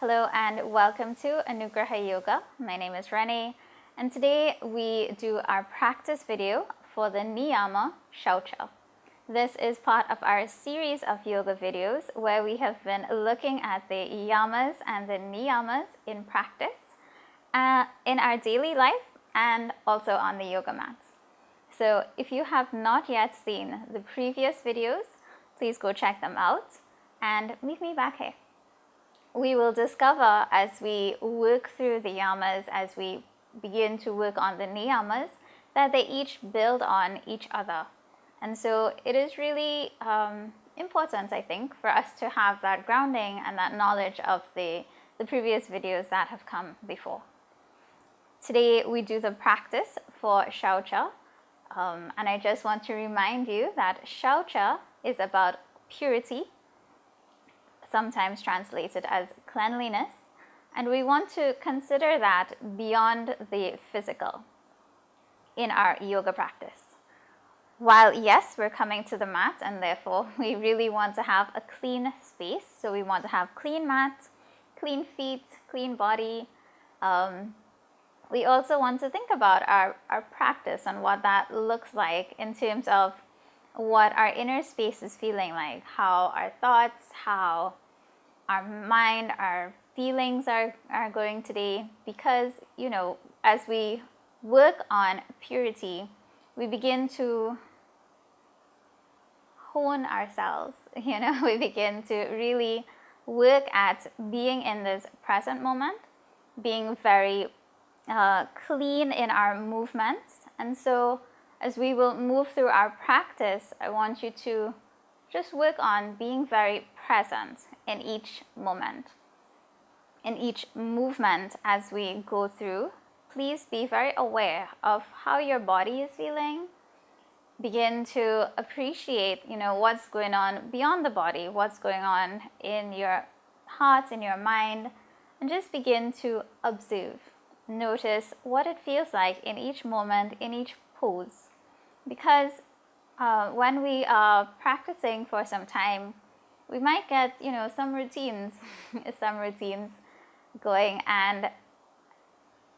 Hello and welcome to Anugraha Yoga. My name is Renee and today we do our practice video for the niyama Saucha. This is part of our series of yoga videos where we have been looking at the yamas and the niyamas in practice in our daily life and also on the yoga mat. So if you have not yet seen the previous videos, please go check them out and meet me back here. We will discover as we work through the yamas, as we begin to work on the niyamas, that they each build on each other. And so it is really important, I think, for us to have that grounding and that knowledge of the previous videos that have come before. Today we do the practice for Saucha, and I just want to remind you that Saucha is about purity, sometimes translated as cleanliness, and we want to consider that beyond the physical in our yoga practice. While yes, we're coming to the mat and therefore we really want to have a clean space, so we want to have clean mat, clean feet, clean body. We also want to think about our practice and what that looks like in terms of what our inner space is feeling like, how our thoughts, how our mind, our feelings are going today. Because, as we work on purity, we begin to hone ourselves, we begin to really work at being in this present moment, being very clean in our movements. And so as we will move through our practice, I want you to just work on being very present in each moment, in each movement as we go through. Please be very aware of how your body is feeling. Begin to appreciate, what's going on beyond the body, what's going on in your heart, in your mind, and just begin to observe. Notice what it feels like in each moment, in each pose. Because when we are practicing for some time, we might get, some routines going. And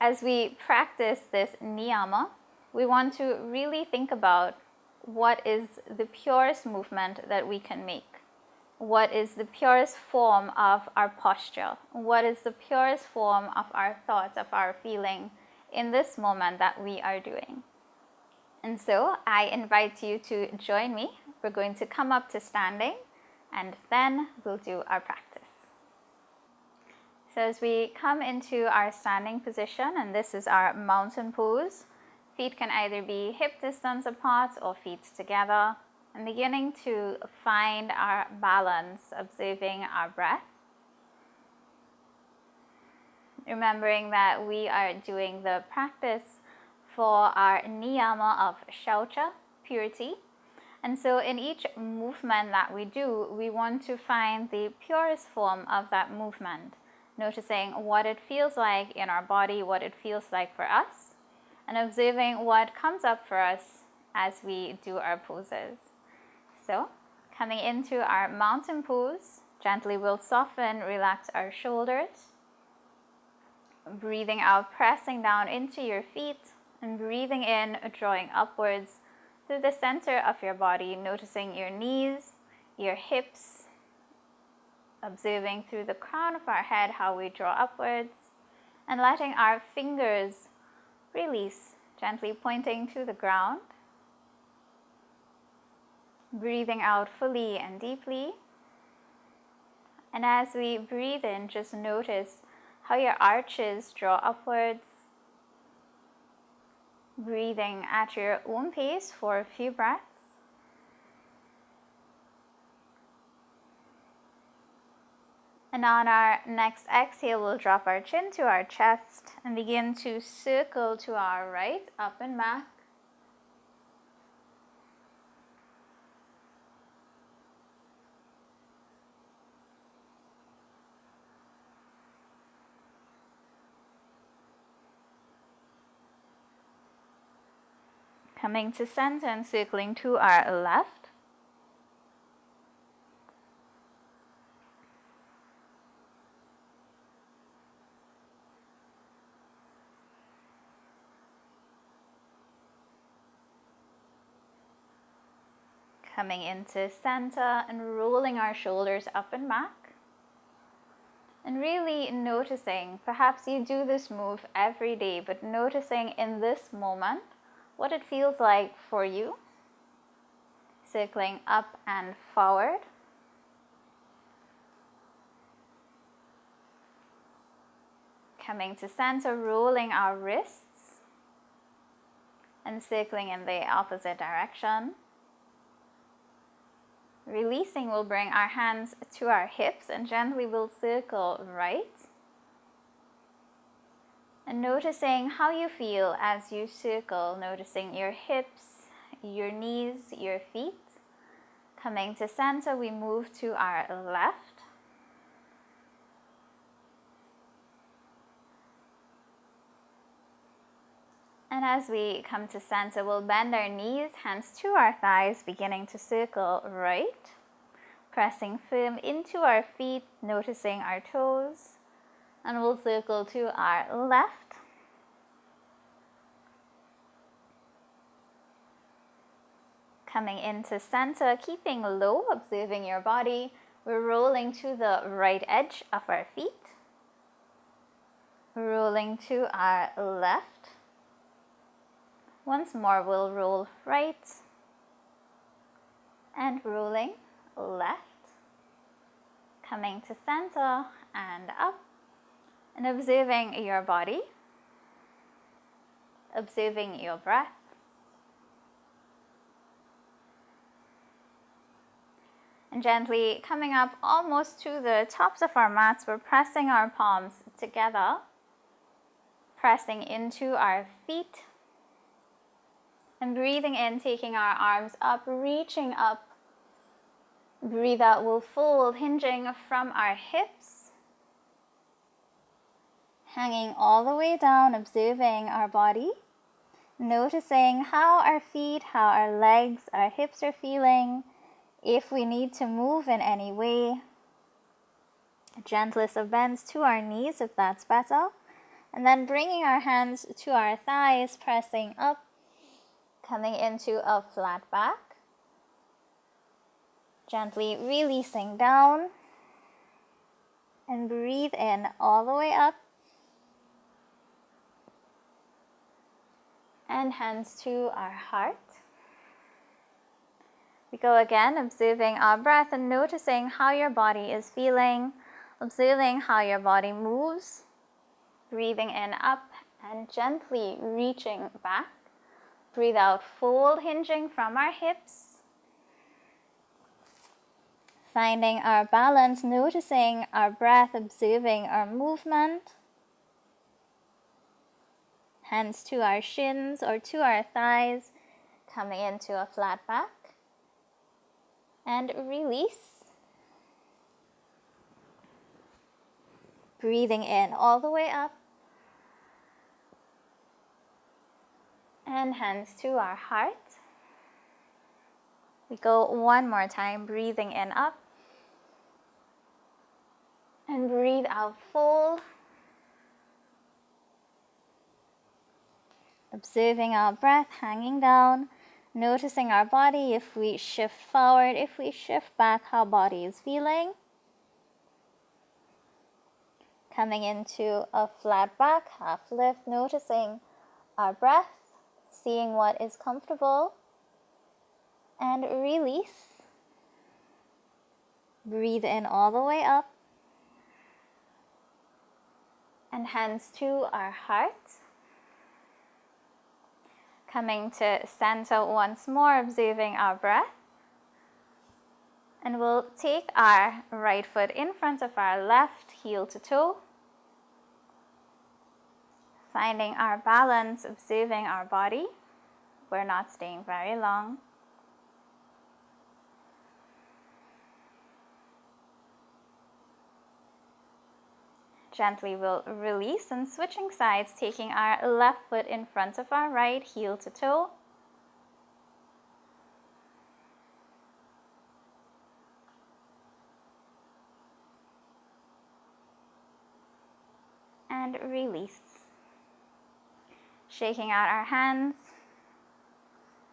as we practice this niyama, we want to really think about what is the purest movement that we can make. What is the purest form of our posture? What is the purest form of our thoughts, of our feeling in this moment that we are doing? And so I invite you to join me. We're going to come up to standing and then we'll do our practice. So as we come into our standing position, and this is our mountain pose, feet can either be hip distance apart or feet together, and beginning to find our balance, observing our breath. Remembering that we are doing the practice for our niyama of Saucha, purity. And so in each movement that we do, we want to find the purest form of that movement, noticing what it feels like in our body, what it feels like for us, and observing what comes up for us as we do our poses. So coming into our mountain pose, gently we'll soften, relax our shoulders. Breathing out, pressing down into your feet, and breathing in, drawing upwards through the center of your body, noticing your knees, your hips, observing through the crown of our head how we draw upwards, and letting our fingers release, gently pointing to the ground. Breathing out fully and deeply. And as we breathe in, just notice how your arches draw upwards. Breathing at your own pace for a few breaths. And on our next exhale, we'll drop our chin to our chest and begin to circle to our right, up and back. Coming to center and circling to our left. Coming into center and rolling our shoulders up and back. And really noticing, perhaps you do this move every day, but noticing in this moment what it feels like for you. Circling up and forward. Coming to center, rolling our wrists and circling in the opposite direction. Releasing, we'll bring our hands to our hips and gently we'll circle right. And noticing how you feel as you circle, noticing your hips, your knees, your feet. Coming to center, we move to our left. And as we come to center, we'll bend our knees, hands to our thighs, beginning to circle right. Pressing firm into our feet, noticing our toes. And we'll circle to our left. Coming into center, keeping low, observing your body. We're rolling to the right edge of our feet. Rolling to our left. Once more, we'll roll right and rolling left. Coming to center and up and observing your body, observing your breath. And gently coming up almost to the tops of our mats, we're pressing our palms together, pressing into our feet. And breathing in, taking our arms up, reaching up. Breathe out, we'll fold, hinging from our hips. Hanging all the way down, observing our body. Noticing how our feet, how our legs, our hips are feeling. If we need to move in any way. Gentlest of bends to our knees if that's better. And then bringing our hands to our thighs, pressing up. Coming into a flat back. Gently releasing down. And breathe in all the way up. And hands to our heart. We go again, observing our breath and noticing how your body is feeling. Observing how your body moves. Breathing in up and gently reaching back. Breathe out, fold, hinging from our hips. Finding our balance, noticing our breath, observing our movement. Hands to our shins or to our thighs, coming into a flat back. And release. Breathing in all the way up. And hands to our heart. We go one more time, breathing in up. And breathe out, fold. Observing our breath, hanging down. Noticing our body, if we shift forward, if we shift back, how body is feeling. Coming into a flat back, half lift, noticing our breath. Seeing what is comfortable and release. Breathe in all the way up and hands to our heart. Coming to center once more, observing our breath. And we'll take our right foot in front of our left, heel to toe. Finding our balance, observing our body. We're not staying very long. Gently we'll release and switching sides, taking our left foot in front of our right, heel to toe. And release. Shaking out our hands,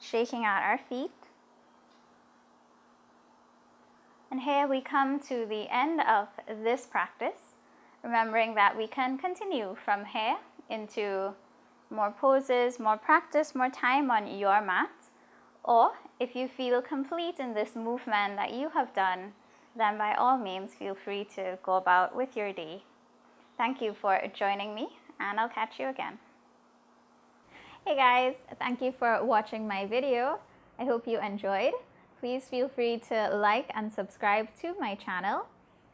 shaking out our feet. And here we come to the end of this practice, remembering that we can continue from here into more poses, more practice, more time on your mat. Or if you feel complete in this movement that you have done, then by all means feel free to go about with your day. Thank you for joining me, and I'll catch you again. Hey guys, thank you for watching my video. I hope you enjoyed. Please feel free to like and subscribe to my channel.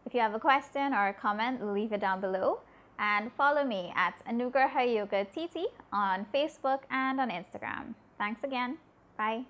If you have a question or a comment, leave it down below. And follow me at Anugraha Yoga TT on Facebook and on Instagram. Thanks again. Bye.